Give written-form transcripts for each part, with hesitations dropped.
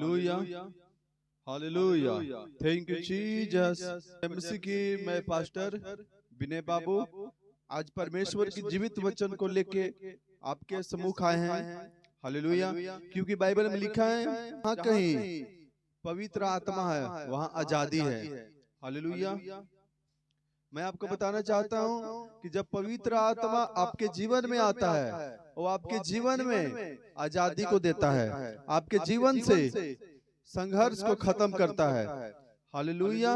Hallelujah, hallelujah. Thank you Jesus. MC की मैं pastor विनय बाबू आज परमेश्वर की जीवित वचन को लेके आपके सम्मुख आए हैं। हालेलुया। क्योंकि बाइबल में लिखा है हाँ कहीं पवित्र आत्मा है वहाँ आजादी है। हालेलुया। मैं आपको बताना चाहता हूँ कि जब पवित्र आत्मा आपके जीवन में आता है वो आपके जीवन में आजादी को देता है, आपके जीवन से संघर्ष को खत्म करता है। हालेलुया।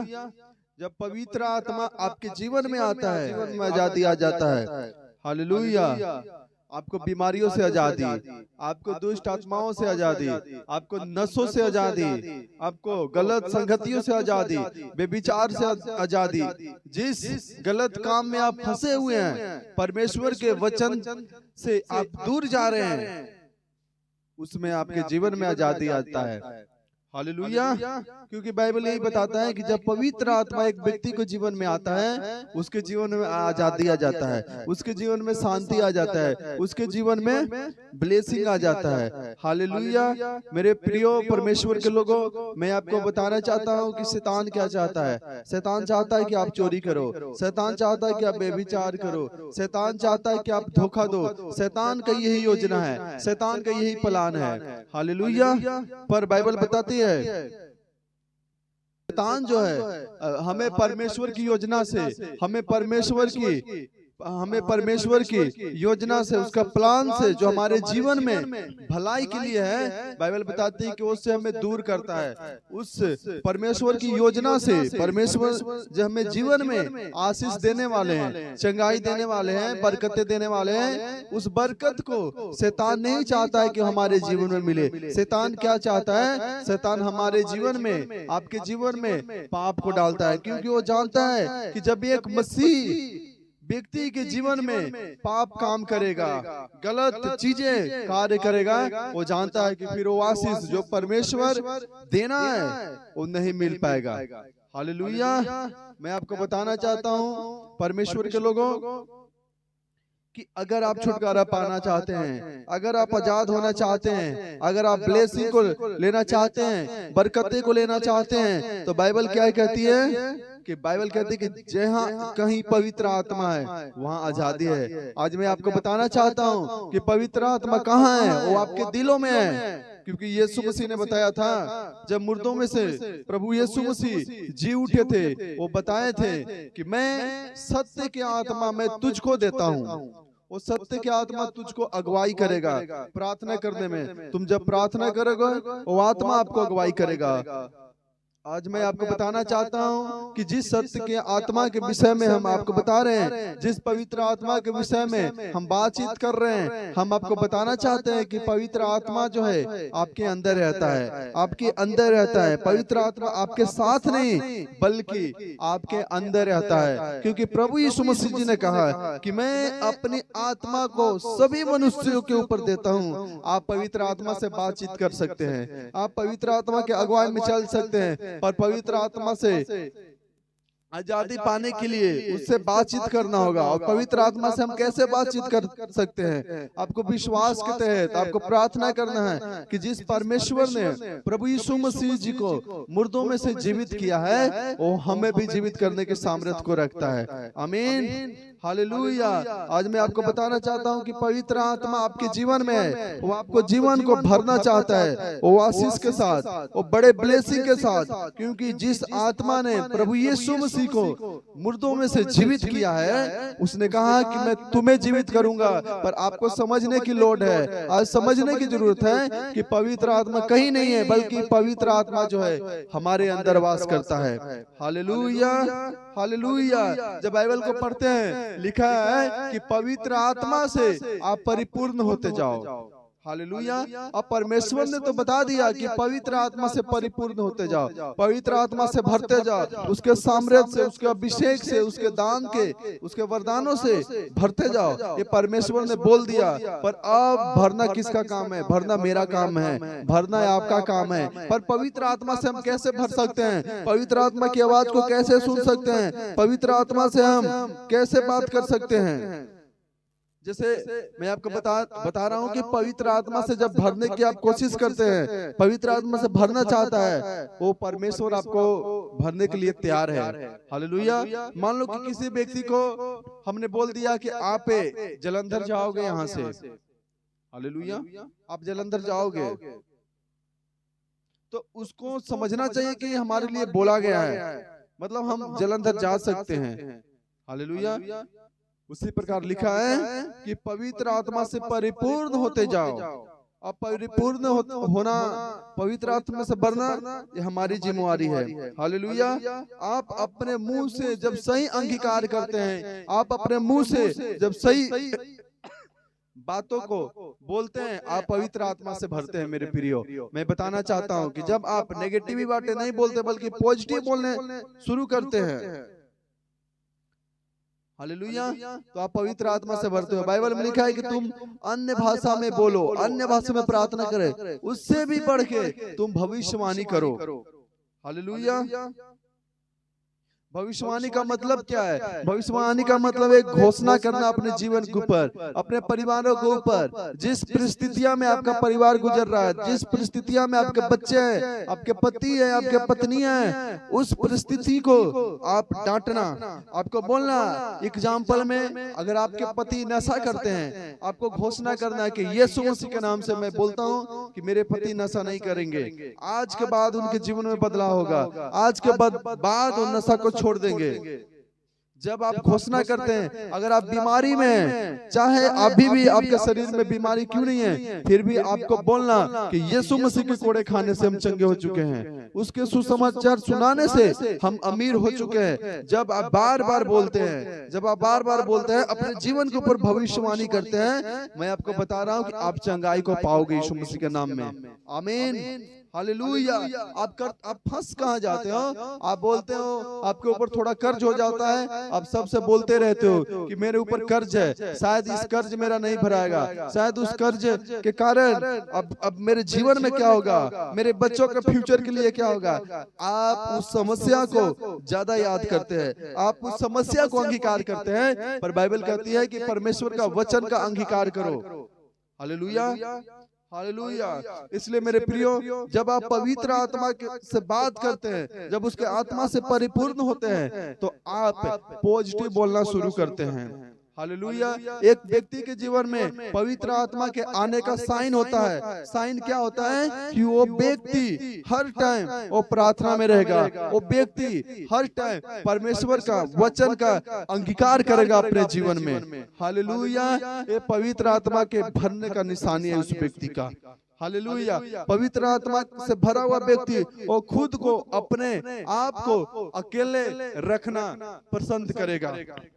जब पवित्र आत्मा आपके जीवन में आता है जीवन में आजादी आ जाता है। हालेलुया। आपको बीमारियों से आजादी, आपको दुष्ट आत्माओं से आजादी, आपको नशों से आजादी, आपको गलत संगतियों से आजादी, बेविचार से आजादी। जिस गलत काम में आप फंसे हुए हैं परमेश्वर के वचन से आप दूर जा रहे हैं उसमें आपके जीवन में आजादी आता है। हालेलुया। क्योंकि बाइबल यही बताता है कि जब पवित्र आत्मा एक व्यक्ति को जीवन में आता है उसके जीवन में आजादी आ जाता है, उसके जीवन में शांति आ जाता है, उसके जीवन में ब्लेसिंग आ जाता है। हालेलुया। मेरे प्रियो परमेश्वर के लोगों, मैं आपको बताना चाहता हूँ कि शैतान क्या चाहता है। शैतान चाहता है कि आप चोरी करो, शैतान चाहता है कि आप बेविचार करो, शैतान चाहता है कि आप धोखा दो। शैतान का यही योजना है, शैतान का यही प्लान है। हालेलुया। पर बाइबल बताती है शैतान जो है हमें परमेश्वर की योजना से, हमें परमेश्वर की योजना से, उसका प्लान से जो हमारे जीवन में भलाई के लिए है, बाइबल बताती है कि उससे हमें दूर करता है। उस परमेश्वर की योजना से परमेश्वर जो हमें जीवन में आशीष देने वाले हैं, चंगाई देने वाले हैं, बरकतें देने वाले हैं, उस बरकत को शैतान नहीं चाहता है कि हमारे जीवन में मिले। शैतान क्या चाहता है? शैतान हमारे जीवन में, आपके जीवन में पाप को डालता है, क्योंकि वो जानता है कि जब एक मसीह व्यक्ति के जीवन में पाप काम करेगा, गलत चीजें कार्य करेगा, वो जानता है कि फिर वो आशीष जो परमेश्वर देना है वो नहीं मिल पाएगा। हालेलुया। मैं आपको बताना चाहता हूँ परमेश्वर के लोगों कि अगर आप छुटकारा पाना चाहते हैं, अगर आप आजाद होना चाहते हैं, अगर आप ब्लेसिंग को लेना चाहते हैं, बरकतें को लेना चाहते हैं, तो बाइबल क्या कहती है कि बाइबल कहती है कि जहाँ कहीं पवित्र आत्मा है वहाँ आजादी है। आज मैं आपको बताना चाहता हूँ कि पवित्र आत्मा कहाँ है? वो आपके दिलों में है। क्योंकि यीशु मसीह ने बताया था जब मुर्दों में से प्रभु यीशु मसीह जी उठे थे, वो बताए थे कि मैं सत्य की आत्मा मैं तुझको देता हूँ, वो सत्य की आत्मा तुझको अगुवाई करेगा प्रार्थना करने में। तुम जब प्रार्थना करोगे वो आत्मा आपको अगुवाई करेगा। आज मैं आपको बताना चाहता हूं कि जिस सत्य के आत्मा के विषय में हम आपको बता रहे हैं, जिस पवित्र आत्मा के विषय में हम बातचीत कर रहे हैं, हम आपको बताना चाहते हैं कि पवित्र आत्मा जो है आपके अंदर रहता है, आपके अंदर रहता है। पवित्र आत्मा आपके साथ नहीं बल्कि आपके अंदर रहता है, क्योंकि प्रभु यीशु मसीह जी ने कहा कि मैं अपनी आत्मा को सभी मनुष्यों के ऊपर देता हूँ। आप पवित्र आत्मा से बातचीत कर सकते हैं, आप पवित्र आत्मा के अगुवाई में चल सकते हैं, पर पवित्र आत्मा से आजादी पाने के लिए उससे बातचीत करना होगा। और पवित्र आत्मा से हम कैसे बातचीत कर सकते हैं? आपको विश्वास के तहत आपको प्रार्थना करना है कि जिस परमेश्वर ने प्रभु यीशु मसीह जी को मुर्दों में से जीवित किया है वो हमें भी जीवित करने के सामर्थ्य को रखता है। आमीन। हालेलुया। आज मैं आपको बताना चाहता हूँ कि पवित्र आत्मा आपके जीवन में है, वो आपको जीवन को भरना चाहता है, वो आशीष के साथ, वो बड़े ब्लेसिंग के साथ। क्योंकि जिस आत्मा ने प्रभु यीशु मसीह को मुर्दों में से जीवित किया है उसने कहा कि मैं तुम्हें जीवित करूंगा। पर आपको समझने की लोड़ है, आज समझने की जरूरत है कि पवित्र आत्मा कहीं नहीं है बल्कि पवित्र आत्मा जो है हमारे अंदर वास करता है। Hallelujah, hallelujah. जब बाइबल को पढ़ते हैं लिखा है कि पवित्र आत्मा से आप परिपूर्ण होते जाओ। हालेलुया। अब परमेश्वर ने तो बता दिया कि पवित्र आत्मा से परिपूर्ण होते जाओ, पवित्र आत्मा से भरते जाओ, उसके सामर्थ्य से, उसके अभिषेक से, उसके दान के, उसके वरदानों से भरते जाओ। ये परमेश्वर ने बोल दिया। पर अब भरना किसका काम है? भरना मेरा काम है, भरना आपका काम है। पर पवित्र आत्मा से हम कैसे भर सकते हैं? पवित्र आत्मा की आवाज को कैसे सुन सकते हैं? पवित्र आत्मा से हम कैसे बात कर सकते हैं? जैसे मैं आपको बता रहा हूँ कि पवित्र आत्मा से जब भरने की आप कोशिश करते हैं, पवित्र आत्मा से भरना चाहता है, वो परमेश्वर आपको भरने के लिए तैयार है। हालेलुया। मान लो कि किसी व्यक्ति को हमने बोल दिया कि आप जलंधर जाओगे यहाँ से, हालेलुया, आप जलंधर जाओगे, तो उसको समझना चाहिए कि हमारे लिए बोला गया है, मतलब हम जलंधर जा सकते हैं। हालेलुया। उसी प्रकार लिखा है कि पवित्र आत्मा से परिपूर्ण होते जाओ। अब परिपूर्ण होना, पवित्र आत्मा से भरना, ये हमारी जिम्मेवारी है। हालेलुया। आप अपने मुंह से जब सही अंगीकार करते हैं, आप अपने मुंह से जब सही बातों को बोलते हैं, आप पवित्र आत्मा से भरते हैं। मेरे प्रियो, मैं बताना चाहता हूं कि जब आप नेगेटिव बातें नहीं बोलते बल्कि पॉजिटिव बोलने शुरू करते हैं, हालेलुया, तो आप पवित्र आत्मा से भरते हो। बाइबल में लिखा है कि तुम अन्य भाषा में बोलो, अन्य भाषा में प्रार्थना करे, उससे भी बढ़ के तुम भविष्यवाणी करो। हालेलुया। भविष्यवाणी का मतलब क्या है? भविष्यवाणी का मतलब एक घोषणा करना अपने जीवन के ऊपर, अपने परिवारों के ऊपर। जिस परिस्थितियां में आपका परिवार गुजर रहा है, जिस परिस्थितियां में आपके बच्चे हैं, आपके पति है, आपके पत्नियां हैं, उस परिस्थिति को आप डांटना, आपको बोलना। एग्जाम्पल में अगर आपके पति नशा करते हैं, आपको घोषणा करना है कि यीशु मसीह के नाम से मैं बोलता हूँ कि मेरे पति नशा नहीं करेंगे। आज के बाद उनके जीवन में बदलाव होगा, आज के बाद वो नशा को छोड़ देंगे। जब आप घोषणा करते हैं, अगर आप बीमारी में हैं, चाहे अभी भी आपके शरीर में बीमारी क्यों नहीं है, फिर भी आपको बोलना कि यीशु मसीह के कोड़े खाने से हम चंगे हो चुके हैं, उसके सुसमाचार सुनाने से हम अमीर हो चुके हैं। जब आप बार बार बोलते हैं, जब आप बार बार बोलते हैं, अपने जीवन के ऊपर भविष्यवाणी करते हैं, मैं आपको बता रहा हूं कि आप चंगाई को पाओगे यीशु मसीह के नाम में। आमीन। हालेलुया। आप फंस कहाँ जाते हो? आप बोलते हो आपके ऊपर थोड़ा कर्ज हो जाता है, आप सबसे बोलते रहते हो कि मेरे ऊपर कर्ज है, शायद इस कर्ज मेरा नहीं भराएगा, शायद उस कर्ज के कारण अब मेरे जीवन में क्या होगा, मेरे बच्चों के फ्यूचर के लिए क्या होगा। आप उस समस्या को ज्यादा याद करते हैं, आप उस समस्या को अंगीकार करते हैं, पर बाइबल कहती है कि परमेश्वर का वचन का अंगीकार करो। हालेलुया। हालेलुया। इसलिए मेरे प्रियो, जब आप पवित्र आत्मा से बात करते हैं, जब उसके आत्मा से परिपूर्ण होते हैं, तो आप पॉजिटिव बोलना शुरू करते हैं। हालेलुया। एक व्यक्ति के जीवन में पवित्र आत्मा के आने का साइन होता है। साइन क्या होता है? कि वो व्यक्ति हर टाइम वो प्रार्थना में रहेगा, वो व्यक्ति हर टाइम परमेश्वर का वचन का अंगीकार करेगा अपने जीवन में। हालेलुया। ये पवित्र आत्मा के भरने का निशानी है उस व्यक्ति का। हालेलुया। पवित्र आत्मा से भरा हुआ व्यक्ति वो खुद को, अपने आप को अकेले रखना पसंद करेगा,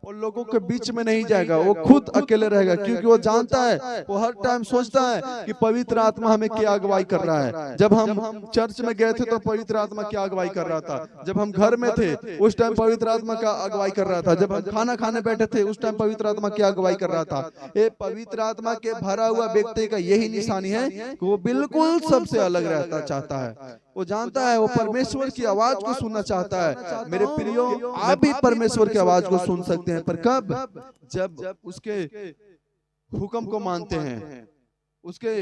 वो लोगों के बीच में नहीं जाएगा, वो खुद अकेले रहेगा, क्योंकि वो जानता है, वो हर टाइम सोचता है कि पवित्र आत्मा हमें क्या अगुवाई कर रहा है। जब हम चर्च में गए थे तो पवित्र आत्मा क्या अगुवाई कर रहा था, जब हम घर में थे उस टाइम पवित्र आत्मा का अगुवाई कर रहा था, जब हम खाना खाने बैठे थे उस टाइम पवित्र आत्मा क्या अगुवाई कर रहा था। ये पवित्र आत्मा के भरा हुआ व्यक्ति का यही निशानी है, वो बिल्कुल सबसे अलग रहता चाहता है। वो जानता है, वो परमेश्वर की आवाज को सुनना चाहता है। मेरे प्रियो, आप भी परमेश्वर की आवाज को सुन सकते हैं, पर कब? जब उसके हुक्म को मानते हैं, उसके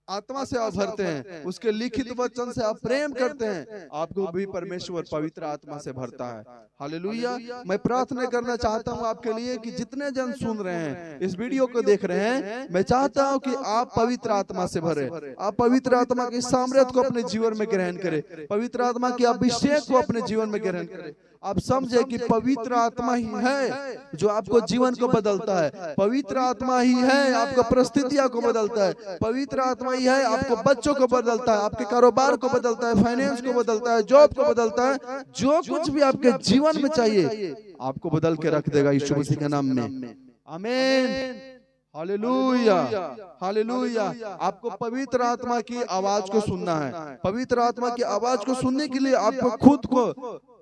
आत्मा से आप भरते हैं, उसके लिखित वचन से आप प्रेम करते हैं, आपको भी परमेश्वर पवित्र आत्मा से भरता है। हालेलुया। मैं प्रार्थना करना चाहता हूं आपके लिए कि जितने जन सुन रहे हैं, इस वीडियो को देख रहे हैं, मैं चाहता हूं कि आप पवित्र आत्मा से भरे, आप पवित्र आत्मा की सामर्थ्य को अपने जीवन में ग्रहण करें, पवित्र आत्मा के अभिषेक को अपने जीवन में ग्रहण करें। आप समझे कि पवित्र आत्मा ही है जो आपको जीवन को बदलता है, पवित्र आत्मा ही है आपको परिस्थितियों को बदलता है, पवित्र आत्मा ही है आपको बच्चों को बदलता है, आपके कारोबार को बदलता है, फाइनेंस को बदलता है, जॉब को बदलता है, जो कुछ भी आपके जीवन में चाहिए आपको बदल के रख देगा यीशु मसीह के नाम में। आमीन। हालेलुया। हालेलुया। आपको पवित्र आत्मा की आवाज को सुनना है। पवित्र आत्मा की आवाज को सुनने के लिए आपको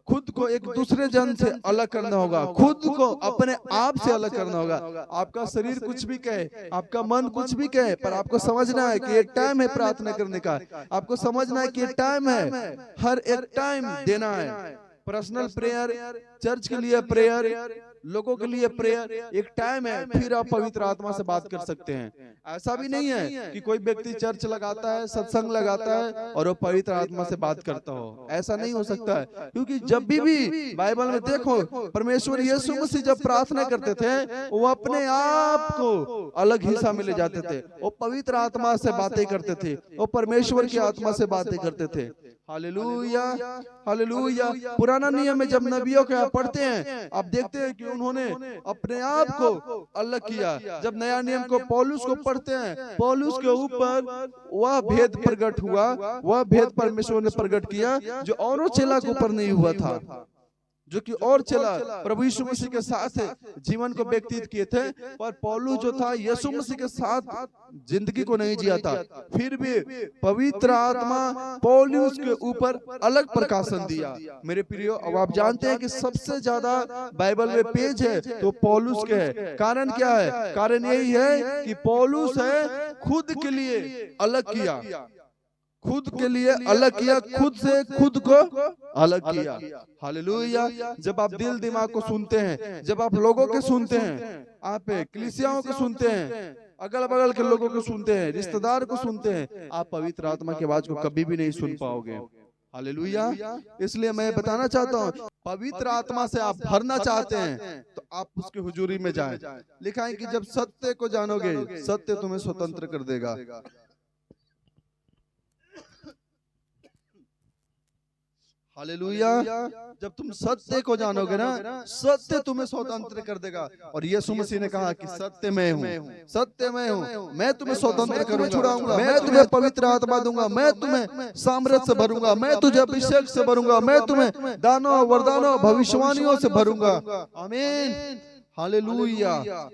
खुद को एक दूसरे जन से अलग करना होगा, खुद को अपने आप से अलग करना होगा। आपका शरीर कुछ भी कहे, आपका मन कुछ भी कहे, पर आपको समझना है कि ये टाइम है प्रार्थना करने का, आपको समझना है कि ये टाइम है, हर एक टाइम देना है। पर्सनल प्रेयर, चर्च के लिए प्रेयर, लोगों के लिए प्रेयर एक टाइम है, फिर आप पवित्र आत्मा से बात कर सकते हैं। ऐसा भी नहीं है कि कोई व्यक्ति चर्च लगाता है, सत्संग लगाता है और वो पवित्र आत्मा से बात करता हो, ऐसा नहीं हो सकता है। क्योंकि जब भी बाइबल में देखो, परमेश्वर यीशु मसीह जब प्रार्थना करते थे वो अपने आप को अलग हिस्सा में ले जाते थे, वो पवित्र आत्मा से बातें करते थे, वो परमेश्वर की आत्मा से बातें करते थे। Hallelujah, hallelujah. पुराना नियम में जब नबियों के आप पढ़ते हैं, आप देखते हैं कि उन्होंने अपने आप को अलग किया। जब नया नियम को पौलुस को पढ़ते हैं, पौलुस के ऊपर वह भेद प्रकट हुआ, वह भेद परमेश्वर ने प्रकट किया जो औरों चेला के ऊपर नहीं हुआ था, जो कि और चला प्रभु यीशु मसीह के साथ जीवन को व्यतीत किए थे, पर पौलुस जो था यीशु मसीह के साथ जिंदगी को नहीं जिया था। फिर भी पवित्र आत्मा पौलुस के ऊपर अलग प्रकाशन दिया। मेरे प्रियो, अब आप जानते हैं कि सबसे ज्यादा बाइबल में पेज है तो पौलुस के है। कारण क्या है? कारण यही है कि पौलुस है खुद के लिए अलग किया, खुद के लिए अलग किया, खुद से खुद को अलग किया। हालेलुया। जब आप दिल दिमाग को सुनते हैं, जब आप लोगों के सुनते हैं, आप कलीसियाओं को सुनते हैं, अगल बगल के लोगों को सुनते हैं, रिश्तेदार को सुनते हैं, आप पवित्र आत्मा की आवाज को कभी भी नहीं सुन पाओगे। हालेलुया। इसलिए मैं बताना चाहता हूँ, पवित्र आत्मा से आप भरना चाहते हैं तो आप उसके हुजूरी में जाएं। लिखा है कि जब सत्य को जानोगे, सत्य तुम्हें स्वतंत्र कर देगा। हालेलुया। जब तुम सत्य को जानोगे ना, सत्य तुम्हें स्वतंत्र कर देगा। और यीशु मसीह ने कहा कि सत्य मैं हूँ, सत्य मैं हूँ, मैं तुम्हें स्वतंत्र करूंगा, मैं तुम्हें पवित्र आत्मा दूंगा, मैं तुम्हें सामर्थ्य से भरूंगा, मैं तुझे अभिषेक से भरूंगा, मैं तुम्हें दानों वरदानों भविष्यवाणियों से भरूंगा। आमीन, हालेलुया।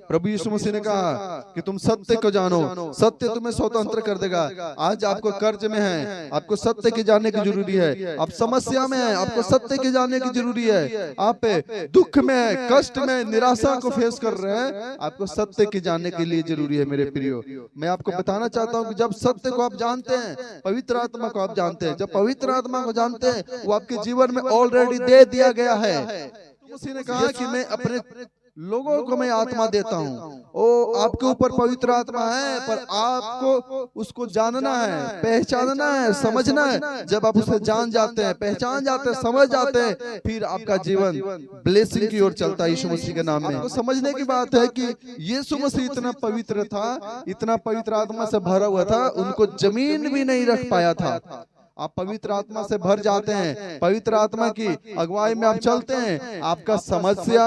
प्रभु यीशु मसीह ने कहा कि तुम सत्य को जानो, सत्य तुम्हें स्वतंत्र कर देगा। आज आपको कर्ज में है, आपको सत्य की जानने की जरूरी है। आप समस्या में है, आपको सत्य की जानने की जरूरी है। आप दुख में, कष्ट में, निराशा को फेस कर रहे हैं, आपको सत्य की जानने के लिए जरूरी है। मेरे प्रियो, मैं आपको बताना चाहता हूँ कि जब सत्य को आप जानते हैं, पवित्र आत्मा को आप जानते हैं, जब पवित्र आत्मा को जानते हैं, वो आपके जीवन में ऑलरेडी दे दिया गया है। उसी ने कहा कि मैं अपने लोगों को मैं आत्मा देता हूँ। ओ, आपके ऊपर पवित्र आत्मा है, पर आपको उसको जानना है, पहचानना है, समझना है। जब आप उसे जान जाते हैं, पहचान जाते हैं, समझ जाते हैं, फिर आपका जीवन ब्लेसिंग की ओर चलता है। यीशु मसीह के नाम में समझने की बात है कि यीशु मसीह इतना पवित्र था, इतना पवित्र आत्मा से भरा हुआ था, उनको जमीन भी नहीं रख पाया था। आप पवित्र आत्मा से भर जाते हैं, पवित्र आत्मा की अगुवाई में आप चलते हैं, आपका समस्या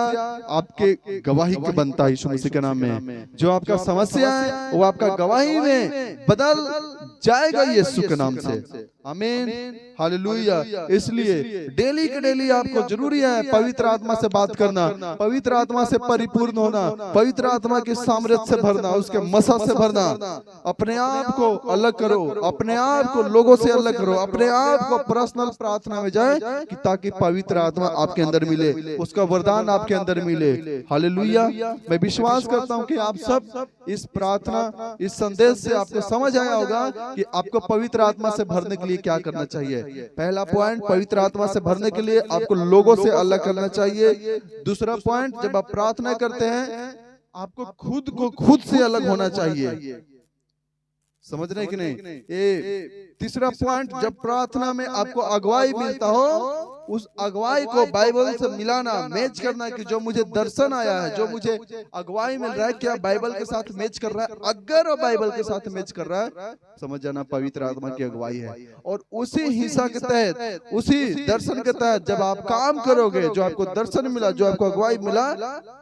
आपके गवाही के बनता है। यीशु मसीह के नाम में जो आपका समस्या है वो आपका गवाही में बदल जाएगा यीशु के नाम से। आमीन, हालेलुया। इसलिए डेली के डेली आपको जरूरी है पवित्र आत्मा से बात करना, पवित्र आत्मा से परिपूर्ण होना, पवित्र आत्मा की सामर्थ्य से भरना, उसके मसा से भरना। अपने आप को अलग करो, अपने आप को लोगों से अलग करो, अपने आप को पर्सनल प्रार्थना में जाए कि ताकि पवित्र आत्मा आपके अंदर मिले, उसका वरदान आपके अंदर मिले। हालेलुया। मैं विश्वास करता हूँ कि आप सब इस प्रार्थना, इस संदेश से आपको समझ आया होगा कि आपको पवित्र आत्मा से भरने के लिए क्या करना चाहिए। पहला पॉइंट, पवित्र आत्मा से भरने के लिए आपको लोगों से अलग करना चाहिए। दूसरा पॉइंट, जब आप प्रार्थना करते हैं आपको खुद को खुद से अलग होना चाहिए। समझ रहे कि नहीं? तीसरा पॉइंट, जब प्रार्थना में आपको अगुवाई मिलता हो, उस अगुवाई को बाइबल से मिलाना, मैच करना कि जो मुझे दर्शन आया है, जो मुझे अगुवाई मिल रहा है, क्या बाइबल के साथ मैच कर रहा है? अगर वो बाइबल के साथ मैच कर रहा है, समझ जाना पवित्र आत्मा की अगुवाई है। और उसी हिस्सा के तहत, उसी दर्शन के तहत जब आप काम करोगे, जो आपको दर्शन मिला, जो आपको अगुवाई मिला,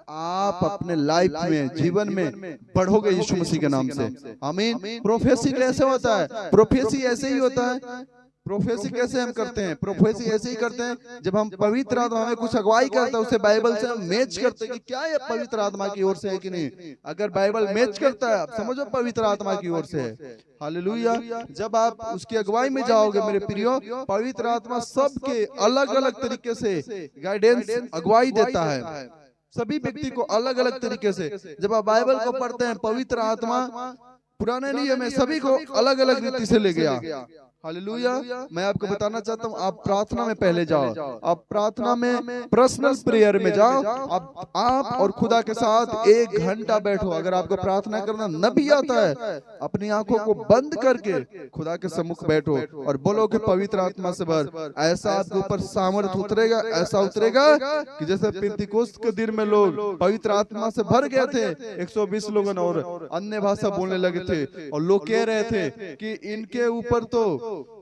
आप अपने लाइफ में, जीवन में बढ़ोगे यीशु मसीह के नाम से। आमीन। प्रोफेसी कैसे होता है? प्रोफेसी ऐसे ही होता है। प्रोफेसी कैसे हम करते हैं? प्रोफेसी ऐसे ही करते हैं जब हम पवित्र आत्मा हमें कुछ अगुवाई करता है, उसे बाइबल से हम मैच करते हैं कि क्या ये पवित्र आत्मा की ओर से है कि नहीं। अगर बाइबल मैच करता है, आप समझो पवित्र आत्मा की ओर से है। हालेलुया। जब आप उसकी अगुवाई में जाओगे मेरे प्रियो, पवित्र आत्मा सबके अलग अलग तरीके से गाइडेंस, अगुवाई देता है, सभी व्यक्ति को अलग अलग तरीके से। जब आप बाइबल को पढ़ते हैं, पवित्र आत्मा पुराने नियम में सभी को अलग अलग रीति से ले गया। हालेलुया। मैं आपको बताना चाहता हूँ, आप प्रार्थना में पहले जाओ, आप प्रार्थना में पर्सनल प्रेयर में जाओ, आप और खुदा के साथ 1 घंटा बैठो। अगर आपको प्रार्थना करना न भी आता है, अपनी आंखों को बंद करके खुदा के सम्मुख बैठो और बोलो कि पवित्र आत्मा से भर। ऐसा आपके ऊपर सामर्थ उतरेगा, ऐसा उतरेगा कि जैसे पेंतिकोस्त के दिन में लोग पवित्र आत्मा से भर गए थे, 120 लोगों और अन्य भाषा बोलने लगे थे, और लोग कह रहे थे कि इनके ऊपर तो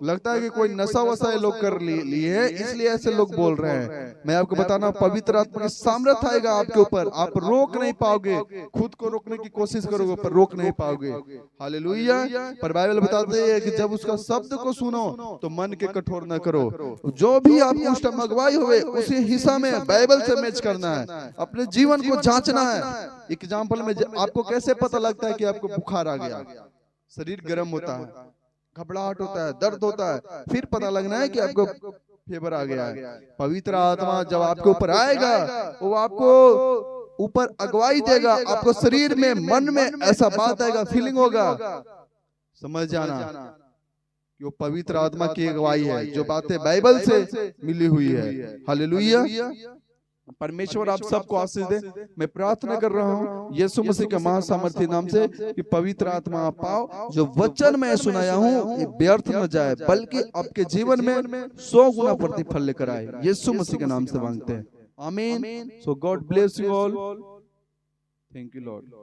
लगता है कि कोई नशा वशा लोग कर लिए है, इसलिए ऐसे लोग बोल रहे हैं। मैं आपको बताना, पवित्र आत्मा की सामर्थ आएगा आपके ऊपर, आप रोक नहीं पाओगे। खुद को रोकने की कोशिश करोगे पर रोक नहीं पाओगे। हालेलुया। पर बाइबल बताते हैं कि जब उसका शब्द को सुनो तो मन के कठोर न करो। जो भी आपको उस टाइम अगुवाई हुए उसी हिस्सा में बाइबल से मैच करना है, अपने जीवन को जांचना है। एग्जाम्पल में आपको कैसे पता लगता है कि आपको बुखार आ गया? शरीर गर्म होता है, घबराहट होता है, दर्द होता है, फिर पता लगना है कि आपको फीवर आ गया है। पवित्र आत्मा जब आपके ऊपर आएगा, वो आपको ऊपर अगुवाई देगा, आपको शरीर में, मन में ऐसा बात आएगा, फीलिंग होगा। समझ जाना कि वो पवित्र आत्मा की अगुवाई है, जो बातें बाइबल से मिली हुई है। हालेलुया। परमेश्वर आप सबको आशीष दे। मैं प्रार्थना कर रहा हूँ यीशु मसीह के महासामर्थी नाम से कि पवित्र आत्मा आप पाओ, जो वचन मैं सुनाया हूँ ये व्यर्थ न जाए, बल्कि आपके जीवन में 100 गुना प्रतिफल लेकर आए। यीशु मसीह के नाम से मांगते हैं, आमीन। So God bless you all. Thank you Lord.